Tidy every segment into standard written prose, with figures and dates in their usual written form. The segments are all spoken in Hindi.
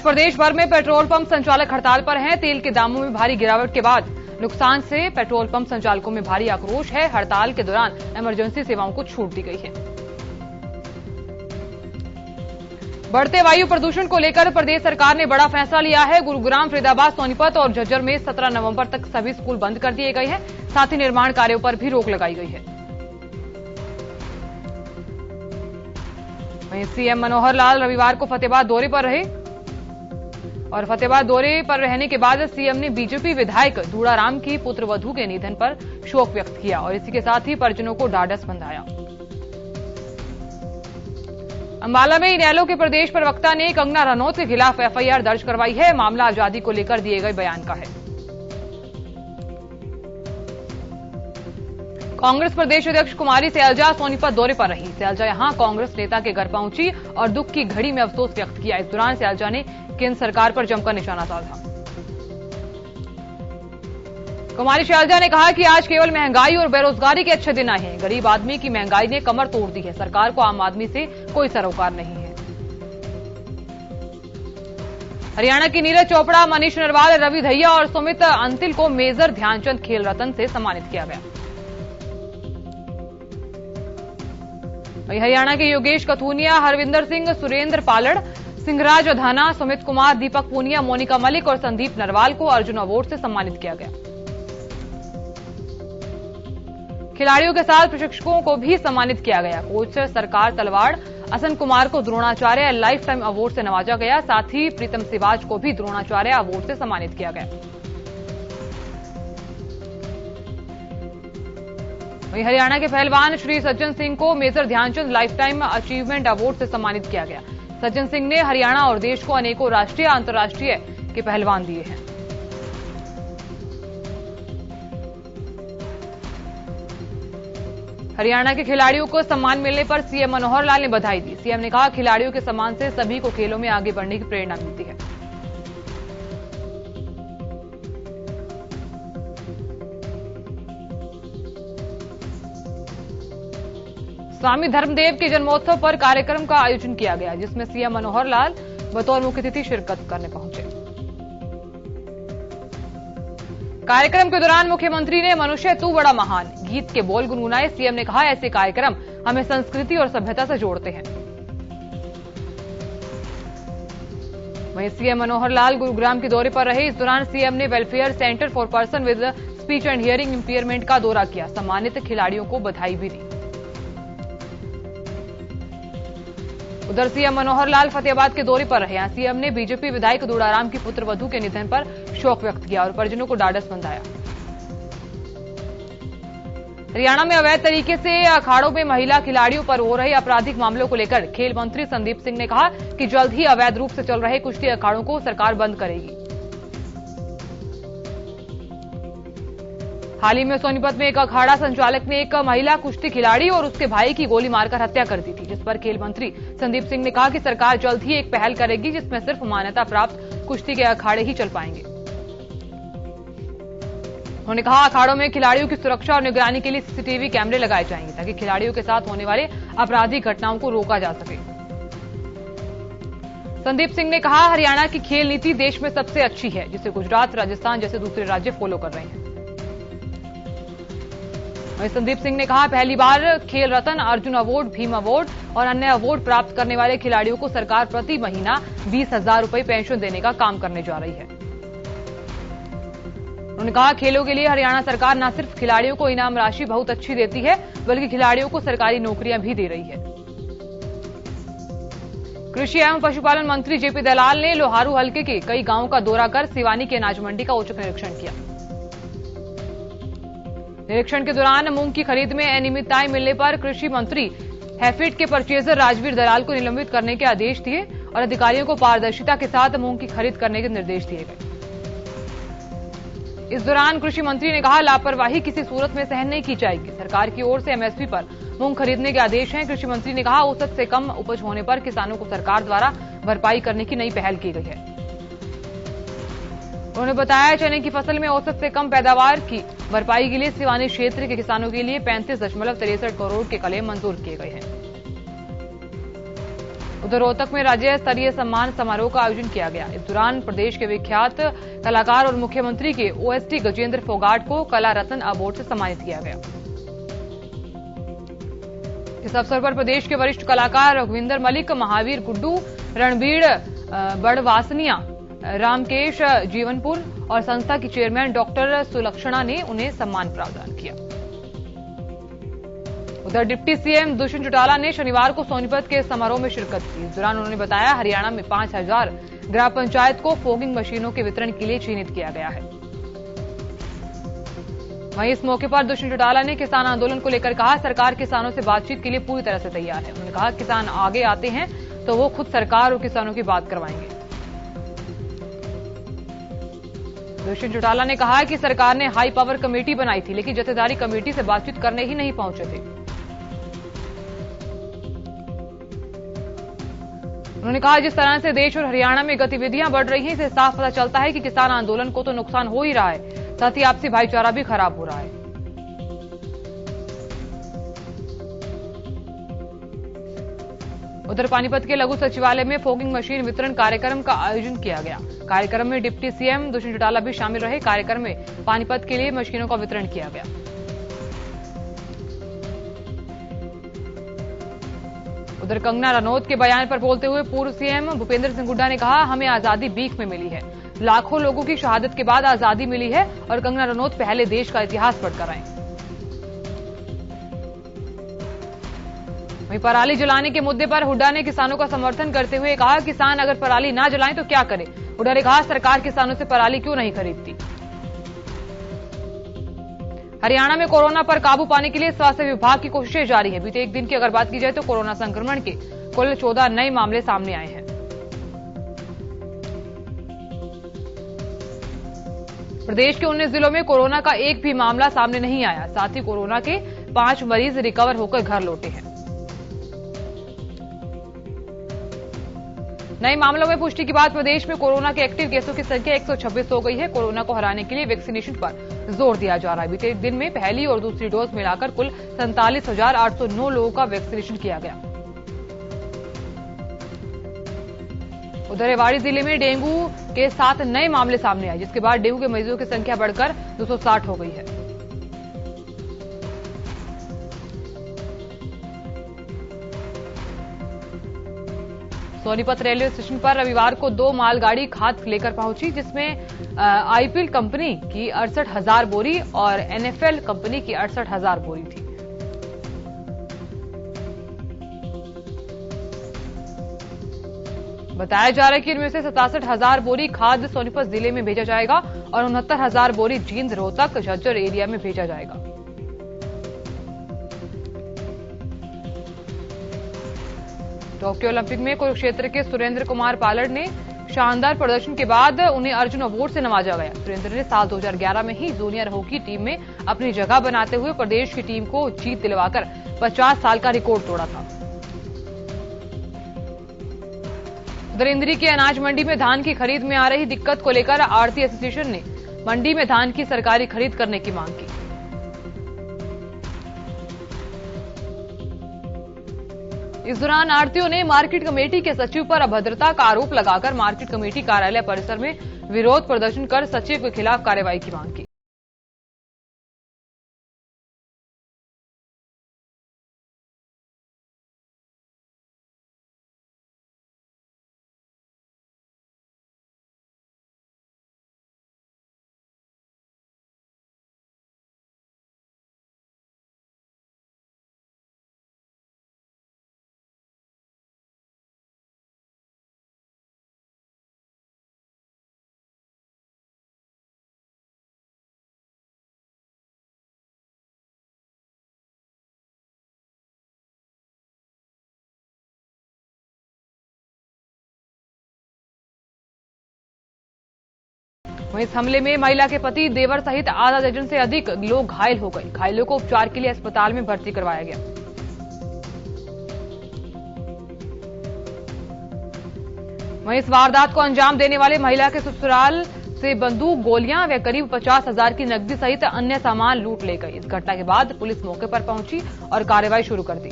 प्रदेश भर में पेट्रोल पंप संचालक हड़ताल पर हैं। तेल के दामों में भारी गिरावट के बाद नुकसान से पेट्रोल पंप संचालकों में भारी आक्रोश है। हड़ताल के दौरान इमरजेंसी सेवाओं को छूट दी गई है। बढ़ते वायु प्रदूषण को लेकर प्रदेश सरकार ने बड़ा फैसला लिया है। गुरुग्राम, फरीदाबाद, सोनीपत और झज्जर में 17 नवंबर तक सभी स्कूल बंद कर दिए गए हैं। साथ ही निर्माण कार्यों पर भी रोक लगाई गई है। वहीं सीएम मनोहर लाल रविवार को फतेहाबाद दौरे पर रहे और फतेहाबाद दौरे पर रहने के बाद सीएम ने बीजेपी विधायक दूड़ाराम की पुत्रवधू के निधन पर शोक व्यक्त किया और इसी के साथ ही परिजनों को ढाढस बंधाया। अंबाला में इनेलो के प्रदेश प्रवक्ता ने कंगना रनौत के खिलाफ एफआईआर दर्ज करवाई है। मामला आजादी को लेकर दिए गए बयान का है। कांग्रेस प्रदेश अध्यक्ष कुमारी सैलजा सोनीपत दौरे पर रही। सैलजा यहां कांग्रेस नेता के घर पहुंची और दुख की घड़ी में अफसोस व्यक्त किया। इस दौरान सैलजा ने केंद्र सरकार पर जमकर निशाना साधा। कुमारी सैलजा ने कहा कि आज केवल महंगाई और बेरोजगारी के अच्छे दिन आए हैं। गरीब आदमी की महंगाई ने कमर तोड़ दी है। सरकार को आम आदमी से कोई सरोकार नहीं है। हरियाणा की नीरज चोपड़ा, मनीष नरवाल, रवि दहिया और सुमित अंतिल को मेजर ध्यानचंद खेल रत्न से सम्मानित किया गया। वहीं हरियाणा के योगेश कथुनिया, हरविंदर सिंह, सुरेंद्र पालड़, सिंहराज अधाना, सुमित कुमार, दीपक पूनिया, मोनिका मलिक और संदीप नरवाल को अर्जुन अवार्ड से सम्मानित किया गया। खिलाड़ियों के साथ प्रशिक्षकों को भी सम्मानित किया गया। कोच सरकार तलवाड़, असन कुमार को द्रोणाचार्य लाइफ टाइम अवार्ड से नवाजा गया। साथ ही प्रीतम सिवाज को भी द्रोणाचार्य अवार्ड से सम्मानित किया गया। वहीं हरियाणा के पहलवान श्री सज्जन सिंह को major Dhyanchand lifetime achievement award से सम्मानित किया गया। सज्जन सिंह ने हरियाणा और देश को अनेकों राष्ट्रीय अंतर्राष्ट्रीय के पहलवान दिए हैं। हरियाणा के खिलाड़ियों को सम्मान मिलने पर सीएम मनोहर लाल ने बधाई दी। सीएम ने कहा, खिलाड़ियों के सम्मान से सभी को खेलों में आगे बढ़ने की प्रेरणा मिलती है। स्वामी धर्मदेव के जन्मोत्सव पर कार्यक्रम का आयोजन किया गया, जिसमें सीएम मनोहर लाल बतौर मुख्य अतिथि शिरकत करने पहुंचे। कार्यक्रम के दौरान मुख्यमंत्री ने मनुष्य तू बड़ा महान गीत के बोल गुनगुनाए। सीएम ने कहा, ऐसे कार्यक्रम हमें संस्कृति और सभ्यता से जोड़ते हैं। वहीं सीएम मनोहर लाल गुरुग्राम के दौरे पर रहे। इस दौरान सीएम ने welfare centre for person with speech and hearing impairment का दौरा किया। सम्मानित खिलाड़ियों को बधाई भी दी। उधर सीएम मनोहर लाल फतेहाबाद के दौरे पर रहे। सीएम ने बीजेपी विधायक दूड़ाराम की पुत्रवधू के निधन पर शोक व्यक्त किया और परिजनों को ढाढस बंधाया। हरियाणा में अवैध तरीके से अखाड़ों में महिला खिलाड़ियों पर हो रहे आपराधिक मामलों को लेकर खेल मंत्री संदीप सिंह ने कहा कि जल्द ही अवैध रूप से चल रहे कुश्ती अखाड़ों को सरकार बंद करेगी। हाल ही में सोनीपत में एक अखाड़ा संचालक ने एक महिला कुश्ती खिलाड़ी और उसके भाई की गोली मारकर हत्या कर दी थी, जिस पर खेल मंत्री संदीप सिंह ने कहा कि सरकार जल्द ही एक पहल करेगी, जिसमें सिर्फ मान्यता प्राप्त कुश्ती के अखाड़े ही चल पाएंगे। उन्होंने कहा, अखाड़ों में खिलाड़ियों की सुरक्षा और निगरानी के लिए सीसीटीवी कैमरे लगाए जाएंगे, ताकि खिलाड़ियों के साथ होने वाले आपराधिक घटनाओं को रोका जा सके। संदीप सिंह ने कहा, हरियाणा की खेल नीति देश में सबसे अच्छी है, जिसे गुजरात, राजस्थान जैसे दूसरे राज्य फॉलो कर रहे हैं। वहीं संदीप सिंह ने कहा, पहली बार खेल रत्न, अर्जुन अवार्ड, भीम अवार्ड और अन्य अवार्ड प्राप्त करने वाले खिलाड़ियों को सरकार प्रति महीना 20,000 रुपए पेंशन देने का काम करने जा रही है। उन्होंने कहा, खेलों के लिए हरियाणा सरकार न सिर्फ खिलाड़ियों को इनाम राशि बहुत अच्छी देती है, बल्कि खिलाड़ियों को सरकारी नौकरियां भी दे रही है। कृषि एवं पशुपालन मंत्री जेपी दलाल ने लोहारू हलके के कई गांवों का दौरा कर सिवानी की अनाज मंडी का औचक निरीक्षण किया। निरीक्षण के दौरान मूंग की खरीद में अनियमितताएं मिलने पर कृषि मंत्री हैफेड के परचेजर राजवीर दलाल को निलंबित करने के आदेश दिए और अधिकारियों को पारदर्शिता के साथ मूंग की खरीद करने के निर्देश दिए गए। इस दौरान कृषि मंत्री ने कहा, लापरवाही किसी सूरत में सहन नहीं की जाएगी। सरकार की ओर से एमएसपी पर मूंग खरीदने के आदेश हैं। कृषि मंत्री ने कहा, औसत से कम उपज होने पर किसानों को सरकार द्वारा भरपाई करने की नई पहल की गई है। उन्होंने बताया, चने की फसल में औसत से कम पैदावार की भरपाई के लिए सिवानी क्षेत्र के किसानों के लिए 35.63 करोड़ के क्लेम मंजूर किए गए हैं। उधर रोहतक में राज्य स्तरीय सम्मान समारोह का आयोजन किया गया। इस दौरान प्रदेश के विख्यात कलाकार और मुख्यमंत्री के ओएसडी गजेंद्र फोगाट को कला रत्न अवार्ड से सम्मानित किया गया। इस अवसर पर प्रदेश के वरिष्ठ कलाकार रघुविंदर मलिक, महावीर गुड्डू, रणबीर बड़वासनिया, रामकेश जीवनपुर और संस्था की चेयरमैन डॉक्टर सुलक्षणा ने उन्हें सम्मान प्रदान किया। उधर डिप्टी सीएम दुष्यंत चौटाला ने शनिवार को सोनीपत के समारोह में शिरकत की। इस दौरान उन्होंने बताया, हरियाणा में 5000 ग्राम पंचायत को फॉगिंग मशीनों के वितरण के लिए चिन्हित किया गया है। वहीं इस मौके पर दुष्यंत चौटाला ने किसान आंदोलन को लेकर कहा, सरकार किसानों से बातचीत के लिए पूरी तरह से तैयार है। उन्होंने कहा, किसान आगे आते हैं तो वो खुद सरकार और किसानों की बात करवाएंगे। दुष्यंत चौटाला ने कहा कि सरकार ने हाई पावर कमेटी बनाई थी, लेकिन जथेदारी कमेटी से बातचीत करने ही नहीं पहुंचे थे। उन्होंने कहा, जिस तरह से देश और हरियाणा में गतिविधियां बढ़ रही हैं, इससे साफ पता चलता है कि किसान आंदोलन को तो नुकसान हो ही रहा है, साथ ही आपसी भाईचारा भी खराब हो रहा है। उधर पानीपत के लघु सचिवालय में फॉगिंग मशीन वितरण कार्यक्रम का आयोजन किया गया। कार्यक्रम में डिप्टी सीएम दुष्यंत चौटाला भी शामिल रहे। कार्यक्रम में पानीपत के लिए मशीनों का वितरण किया गया। उधर कंगना रनौत के बयान पर बोलते हुए पूर्व सीएम भूपेंद्र सिंह हुड्डा ने कहा, हमें आजादी भीख में मिली है। लाखों लोगों की शहादत के बाद आजादी मिली है और कंगना रनौत पहले देश का इतिहास पढ़कर आए। वहीं पराली जलाने के मुद्दे पर हुड्डा ने किसानों का समर्थन करते हुए कहा, किसान अगर पराली ना जलाएं तो क्या करें। हुड्डा ने कहा, सरकार किसानों से पराली क्यों नहीं खरीदती। हरियाणा में कोरोना पर काबू पाने के लिए स्वास्थ्य विभाग की कोशिशें जारी है। बीते एक दिन की अगर बात की जाए तो कोरोना संक्रमण के कुल 14 नए मामले सामने आए हैं। प्रदेश के 19 जिलों में कोरोना का एक भी मामला सामने नहीं आया। साथ ही कोरोना के 5 मरीज रिकवर होकर घर लौटे हैं। नए मामलों में पुष्टि के बाद प्रदेश में कोरोना के एक्टिव केसों की संख्या 126 हो गई है। कोरोना को हराने के लिए वैक्सीनेशन पर जोर दिया जा रहा है। बीते दिन में पहली और दूसरी डोज मिलाकर कुल 47,809 लोगों का वैक्सीनेशन किया गया। उधर रेवाड़ी जिले में डेंगू के 7 नए मामले सामने आए, जिसके बाद डेंगू के मरीजों की संख्या बढ़कर 260 हो गई है। सोनीपत रेलवे स्टेशन पर रविवार को 2 मालगाड़ी खाद लेकर पहुंची, जिसमें आईपीएल कंपनी की 68,000 बोरी और एनएफएल कंपनी की 68,000 बोरी थी। बताया जा रहा है कि इनमें से 67,000 बोरी खाद सोनीपत जिले में भेजा जाएगा और 69,000 बोरी जींद, रोहतक, झज्जर एरिया में भेजा जाएगा। टोक्यो ओलंपिक में कुरुक्षेत्र के सुरेंद्र कुमार पालड़ ने शानदार प्रदर्शन के बाद उन्हें अर्जुन अवार्ड से नवाजा गया। सुरेंद्र ने साल 2011 में ही जूनियर हॉकी टीम में अपनी जगह बनाते हुए प्रदेश की टीम को जीत दिलवाकर 50 साल का रिकॉर्ड तोड़ा था। उधर इंद्री की अनाज मंडी में धान की खरीद में आ रही दिक्कत को लेकर आढ़ती एसोसिएशन ने मंडी में धान की सरकारी खरीद करने की मांग की। इस दौरान आढ़तियों ने मार्केट कमेटी के सचिव पर अभद्रता का आरोप लगाकर मार्केट कमेटी कार्यालय परिसर में विरोध प्रदर्शन कर सचिव के खिलाफ कार्रवाई की मांग की। वहीं इस हमले में महिला के पति, देवर सहित आधा दर्जन से अधिक लोग घायल हो गए। घायलों को उपचार के लिए अस्पताल में भर्ती करवाया गया। वहीं इस वारदात को अंजाम देने वाले महिला के ससुराल से बंदूक, गोलियां व करीब 50,000 की नकदी सहित अन्य सामान लूट ले गई। इस घटना के बाद पुलिस मौके पर पहुंची और कार्रवाई शुरू कर दी।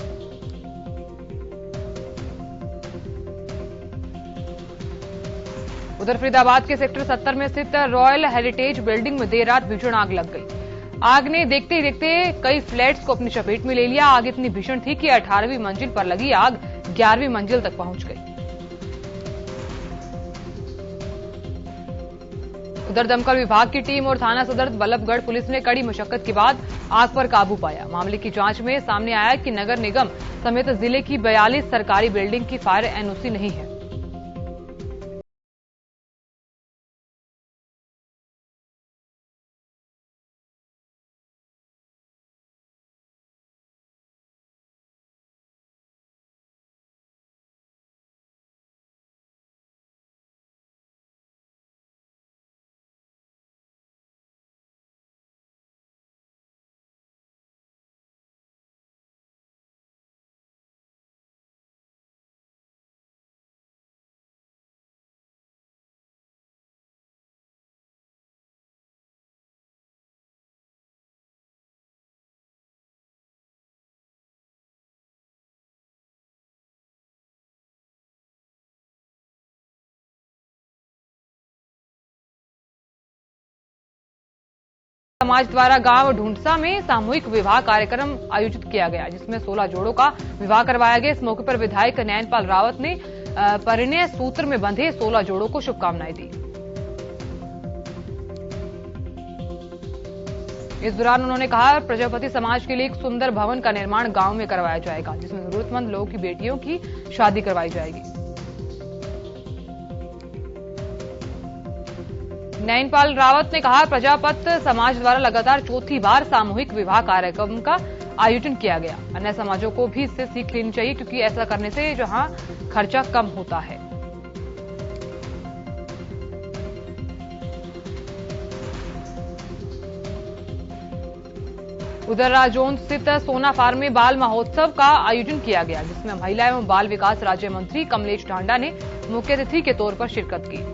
उधर फरीदाबाद के सेक्टर 70 में स्थित रॉयल हेरिटेज बिल्डिंग में देर रात भीषण आग लग गई। आग ने देखते ही देखते कई फ्लैट्स को अपनी चपेट में ले लिया। आग इतनी भीषण थी कि 18वीं मंजिल पर लगी आग 11वीं मंजिल तक पहुंच गई। उधर दमकल विभाग की टीम और थाना सदर बल्लभगढ़ पुलिस ने कड़ी मशक्कत के बाद आग पर काबू पाया। मामले की जांच में सामने आया कि नगर निगम समेत जिले की 42 सरकारी बिल्डिंग की फायर एनओसी नहीं है। समाज द्वारा गांव ढूंढसा में सामूहिक विवाह कार्यक्रम आयोजित किया गया, जिसमें 16 जोड़ों का विवाह करवाया गया। इस मौके पर विधायक नैनपाल रावत ने परिणय सूत्र में बंधे 16 जोड़ों को शुभकामनाएं दी। इस दौरान उन्होंने कहा, प्रजापति समाज के लिए एक सुंदर भवन का निर्माण गांव में करवाया जाएगा, जिसमें जरूरतमंद लोगों की बेटियों की शादी करवाई जाएगी। नैनपाल रावत ने कहा, प्रजापत समाज द्वारा लगातार चौथी बार सामूहिक विवाह कार्यक्रम का आयोजन किया गया। अन्य समाजों को भी इससे सीख लेनी चाहिए, क्योंकि ऐसा करने से जहां खर्चा कम होता है। उधर राजौंद स्थित सोना फार्म में बाल महोत्सव का आयोजन किया गया, जिसमें महिला एवं बाल विकास राज्य मंत्री कमलेश ढांडा ने मुख्य अतिथि के तौर पर शिरकत की।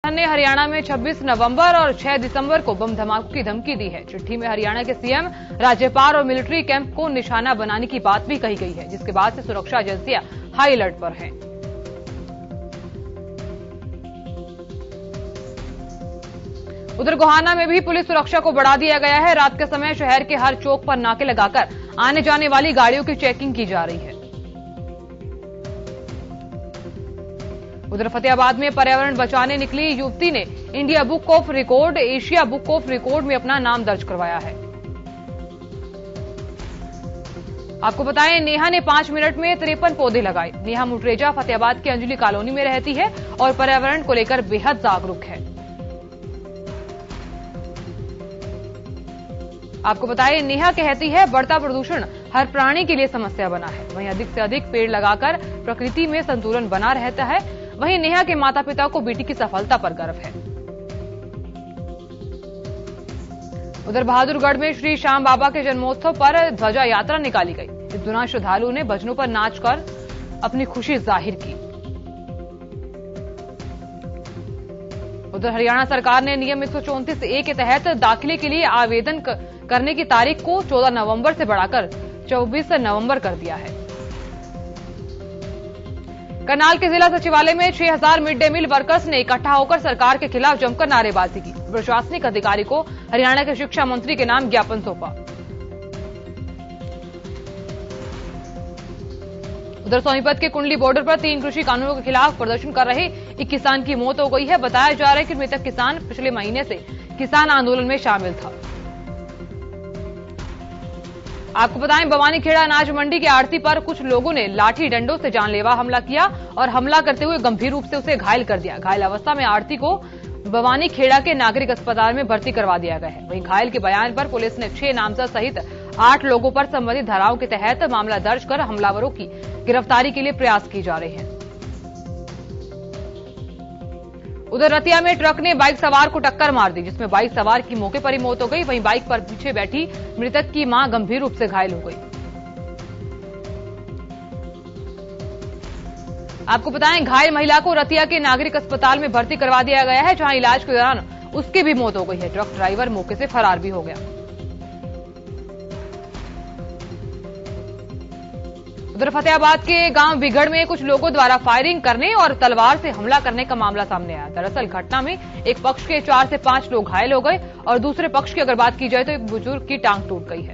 ने हरियाणा में 26 नवंबर और 6 दिसंबर को बम धमाकों की धमकी दी है। चिट्ठी में हरियाणा के सीएम, राज्यपाल और मिलिट्री कैंप को निशाना बनाने की बात भी कही गई है, जिसके बाद से सुरक्षा एजेंसियां हाई अलर्ट पर हैं। उधर गोहाना में भी पुलिस सुरक्षा को बढ़ा दिया गया है। रात के समय शहर के हर चौक पर नाके लगाकर आने जाने वाली गाड़ियों की चेकिंग की जा रही है। उधर फतेहाबाद में पर्यावरण बचाने निकली युवती ने India book of record, Asia book of record में अपना नाम दर्ज करवाया है। आपको बताएं, नेहा ने 5 मिनट में 53 पौधे लगाए। नेहा मुटरेजा फतेहाबाद की अंजलि कॉलोनी में रहती है और पर्यावरण को लेकर बेहद जागरूक है। आपको बताएं, नेहा कहती है, बढ़ता प्रदूषण हर प्राणी के लिए समस्या बना है। वहीं अधिक से अधिक पेड़ लगाकर प्रकृति में संतुलन बना रहता है। वहीं नेहा के माता पिता को बेटी की सफलता पर गर्व है। उधर बहादुरगढ़ में श्री श्याम बाबा के जन्मोत्सव पर ध्वजा यात्रा निकाली गई। इस दौरान श्रद्धालुओं ने भजनों पर नाचकर अपनी खुशी जाहिर की। उधर हरियाणा सरकार ने नियम 134A के तहत दाखिले के लिए आवेदन करने की तारीख को 14 नवंबर से बढ़ाकर 24 नवंबर कर दिया है। करनाल के जिला सचिवालय में 6000 मिड डे मील वर्कर्स ने इकट्ठा होकर सरकार के खिलाफ जमकर नारेबाजी की। प्रशासनिक अधिकारी को हरियाणा के शिक्षा मंत्री के नाम ज्ञापन सौंपा। उधर सोनीपत के कुंडली बॉर्डर पर 3 कृषि कानूनों के खिलाफ प्रदर्शन कर रहे एक किसान की मौत हो गई है। बताया जा रहा है कि मृतक किसान पिछले महीने से किसान आंदोलन में शामिल था। आपको बताएं, भवानीखेड़ा अनाज मंडी के आड़ती पर कुछ लोगों ने लाठी डंडों से जानलेवा हमला किया और हमला करते हुए गंभीर रूप से उसे घायल कर दिया। घायल अवस्था में आड़ती को भवानीखेड़ा के नागरिक अस्पताल में भर्ती करवा दिया गया है। वहीं घायल के बयान पर पुलिस ने 6 नामजद सहित 8 लोगों पर संबंधित धाराओं के तहत मामला दर्ज कर हमलावरों की गिरफ्तारी के लिए प्रयास किए जा रहे हैं। उधर रतिया में ट्रक ने बाइक सवार को टक्कर मार दी, जिसमें बाइक सवार की मौके पर ही मौत हो गई। वहीं बाइक पर पीछे बैठी मृतक की मां गंभीर रूप से घायल हो गई। आपको बताएं, घायल महिला को रतिया के नागरिक अस्पताल में भर्ती करवा दिया गया है, जहां इलाज के दौरान उसकी भी मौत हो गई है। ट्रक ड्राइवर मौके से फरार भी हो गया। उधर फतेहाबाद के गांव बिगड़ में कुछ लोगों द्वारा फायरिंग करने और तलवार से हमला करने का मामला सामने आया। दरअसल घटना में एक पक्ष के 4 से 5 लोग घायल हो गए और दूसरे पक्ष की अगर बात की जाए तो एक बुजुर्ग की टांग टूट गई है।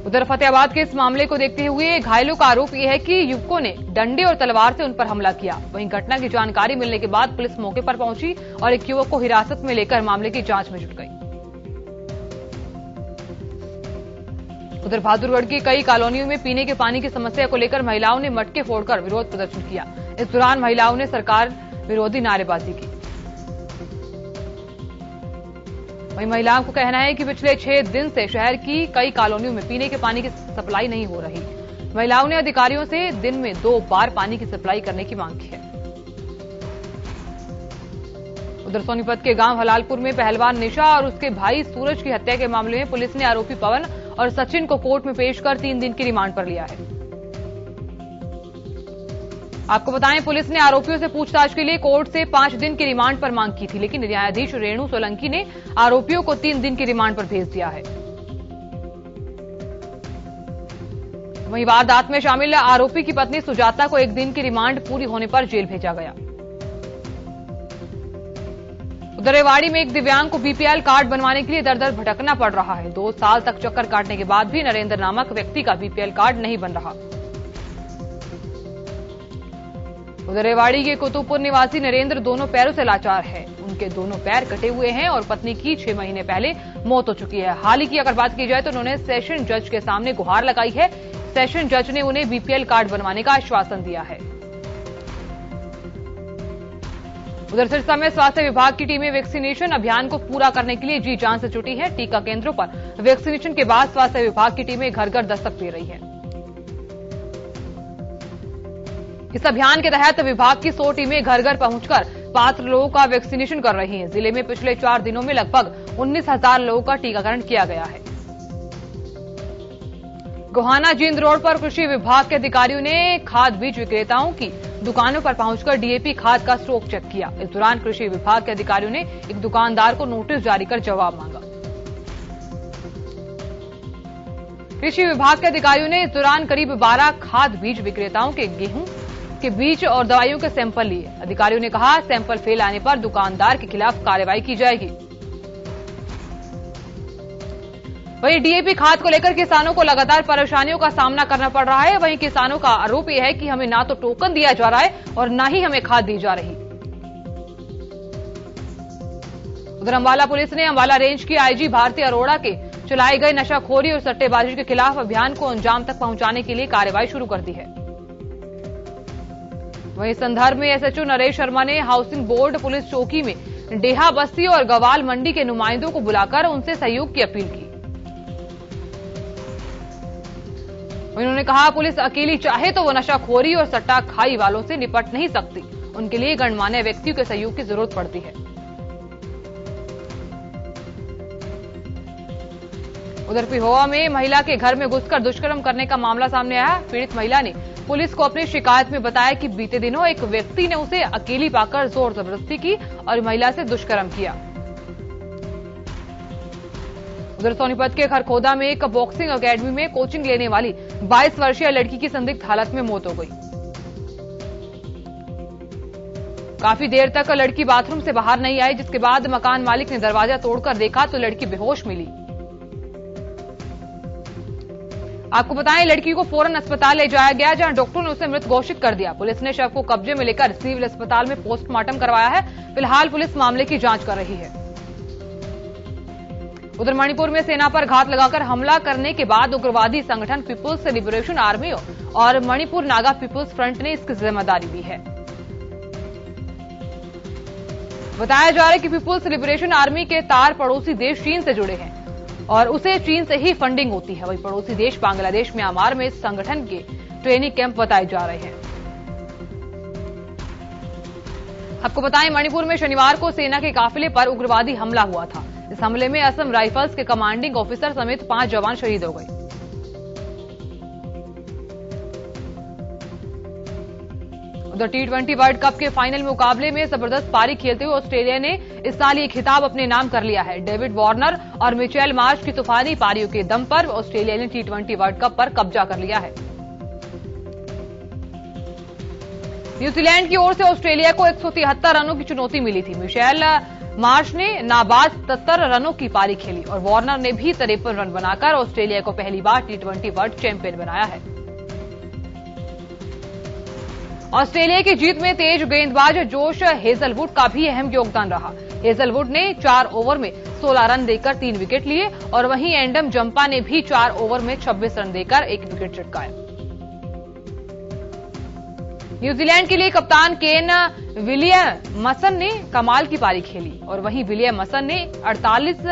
उधर फतेहाबाद के इस मामले को देखते हुए घायलों का आरोप यह है कि युवकों ने डंडे और तलवार से उन पर हमला किया। वहीं घटना की जानकारी मिलने के बाद पुलिस मौके पर पहुंची और एक युवक को हिरासत में लेकर मामले की जांच में जुट गई। उधर बहादुरगढ़ की कई कॉलोनियों में पीने के पानी की समस्या को लेकर महिलाओं ने मटके फोड़कर विरोध प्रदर्शन किया। इस दौरान महिलाओं ने सरकार विरोधी नारेबाजी की। वहीं महिलाओं को कहना है कि पिछले 6 दिन से शहर की कई कॉलोनियों में पीने के पानी की सप्लाई नहीं हो रही। महिलाओं ने अधिकारियों से दिन में 2 बार पानी की सप्लाई करने की मांग की है। उधर सोनीपत के गांव हलालपुर में पहलवान निशा और उसके भाई सूरज की हत्या के मामले में पुलिस ने आरोपी पवन और सचिन को कोर्ट में पेश कर 3 दिन की रिमांड पर लिया है। आपको बताएं, पुलिस ने आरोपियों से पूछताछ के लिए कोर्ट से 5 दिन की रिमांड पर मांग की थी, लेकिन न्यायाधीश रेणु सोलंकी ने आरोपियों को 3 दिन की रिमांड पर भेज दिया है। वहीं वारदात में शामिल आरोपी की पत्नी सुजाता को 1 दिन की रिमांड पूरी होने पर जेल भेजा गया। उधर रेवाड़ी में एक दिव्यांग को बीपीएल कार्ड बनवाने के लिए दर दर भटकना पड़ रहा है। 2 साल तक चक्कर काटने के बाद भी नरेंद्र नामक व्यक्ति का बीपीएल कार्ड नहीं बन रहा। उधर रेवाड़ी के कुतुबपुर निवासी नरेंद्र दोनों पैरों से लाचार है। उनके दोनों पैर कटे हुए हैं और पत्नी की 6 महीने पहले मौत हो चुकी है। हाल ही की अगर बात की जाए तो उन्होंने सेशन जज के सामने गुहार लगाई है। सेशन जज ने उन्हें बीपीएल कार्ड बनवाने का आश्वासन दिया है। उधर सिरसा में स्वास्थ्य विभाग की टीमें वैक्सीनेशन अभियान को पूरा करने के लिए जी जान से जुटी है। टीका केंद्रों पर वैक्सीनेशन के बाद स्वास्थ्य विभाग की टीमें घर घर दस्तक दे रही हैं। इस अभियान के तहत विभाग की 100 टीमें घर घर पहुंचकर पात्र लोगों का वैक्सीनेशन कर रही हैं। जिले में पिछले 4 दिनों में लगभग 19,000 लोगों का टीकाकरण किया गया है। गोहाना जींद रोड पर कृषि विभाग के अधिकारियों ने खाद बीज विक्रेताओं की दुकानों पर पहुंचकर डीएपी खाद का स्टॉक चेक किया। इस दौरान कृषि विभाग के अधिकारियों ने एक दुकानदार को नोटिस जारी कर जवाब मांगा। कृषि विभाग के अधिकारियों ने इस दौरान करीब 12 खाद बीज विक्रेताओं के गेहूं के बीज और दवाइयों के सैंपल लिए। अधिकारियों ने कहा, सैंपल फेल आने पर दुकानदार के खिलाफ कार्रवाई की जाएगी। वहीं डीएपी खाद को लेकर किसानों को लगातार परेशानियों का सामना करना पड़ रहा है। वहीं किसानों का आरोप यह है कि हमें ना तो टोकन दिया जा रहा है और ना ही हमें खाद दी जा रही। उधर अंबाला पुलिस ने अंबाला रेंज की आईजी भारती अरोड़ा के चलाए गए नशाखोरी और सट्टेबाजी के खिलाफ अभियान को अंजाम तक पहुंचाने के लिए कार्रवाई शुरू कर दी है। वहीं संदर्भ में एसएचओ नरेश शर्मा ने हाउसिंग बोर्ड पुलिस चौकी में डेहा बस्ती और गवाल मंडी के नुमाइंदों को बुलाकर उनसे सहयोग की अपील की। उन्होंने कहा, पुलिस अकेली चाहे तो वो नशाखोरी और सट्टा खाई वालों से निपट नहीं सकती। उनके लिए गणमान्य व्यक्तियों के सहयोग की जरूरत पड़ती है। उधर पिहोवा में महिला के घर में घुसकर दुष्कर्म करने का मामला सामने आया। पीड़ित महिला ने पुलिस को अपनी शिकायत में बताया कि बीते दिनों एक व्यक्ति ने उसे अकेली पाकर जोर जबरदस्ती की और महिला से दुष्कर्म किया। उधर सोनीपत के खरखोदा में एक बॉक्सिंग अकेडमी में कोचिंग लेने वाली 22 वर्षीय लड़की की संदिग्ध हालत में मौत हो गई। काफी देर तक लड़की बाथरूम से बाहर नहीं आई, जिसके बाद मकान मालिक ने दरवाजा तोड़कर देखा तो लड़की बेहोश मिली। आपको बताएं, लड़की को फौरन अस्पताल ले जाया गया, जहां डॉक्टरों ने उसे मृत घोषित कर दिया। पुलिस ने शव को कब्जे में लेकर सिविल अस्पताल में पोस्टमार्टम करवाया है। फिलहाल पुलिस मामले की जांच कर रही है। उधर मणिपुर में सेना पर घात लगाकर हमला करने के बाद उग्रवादी संगठन पीपुल्स लिबरेशन आर्मी और मणिपुर नागा पीपुल्स फ्रंट ने इसकी जिम्मेदारी ली है। बताया जा रहा है कि पीपुल्स लिबरेशन आर्मी के तार पड़ोसी देश चीन से जुड़े हैं और उसे चीन से ही फंडिंग होती है। वहीं पड़ोसी देश बांग्लादेश म्यांमार में इस संगठन के ट्रेनिंग कैंप बताए जा रहे हैं। आपको बताएं, मणिपुर में शनिवार को सेना के काफिले पर उग्रवादी हमला हुआ था। इस हमले में असम राइफल्स के कमांडिंग ऑफिसर समेत 5 जवान शहीद हो गए। उधर T20 वर्ल्ड कप के फाइनल मुकाबले में जबरदस्त पारी खेलते हुए ऑस्ट्रेलिया ने इस साल ये खिताब अपने नाम कर लिया है। डेविड वार्नर और मिचेल मार्श की तूफानी पारियों के दम पर ऑस्ट्रेलिया ने T20 वर्ल्ड कप पर कब्जा कर लिया है। न्यूजीलैंड की ओर से ऑस्ट्रेलिया को 173 रनों की चुनौती मिली थी। मिचेल मार्श ने नाबाद 77 रनों की पारी खेली और वार्नर ने भी 53 रन बनाकर ऑस्ट्रेलिया को पहली बार T20 वर्ल्ड चैंपियन बनाया है। ऑस्ट्रेलिया की जीत में तेज गेंदबाज जोश हेजलवुड का भी अहम योगदान रहा। हेजलवुड ने 4 ओवर में 16 रन देकर 3 विकेट लिए और वहीं एंडम जंपा ने भी 4 ओवर में 26 रन देकर 1 विकेट चटकाया। न्यूजीलैंड के लिए कप्तान केन विलियमसन ने कमाल की पारी खेली और वहीं विलियमसन ने 48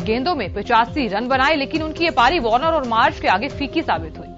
गेंदों में 85 रन बनाए, लेकिन उनकी ये पारी वार्नर और मार्श के आगे फीकी साबित हुई।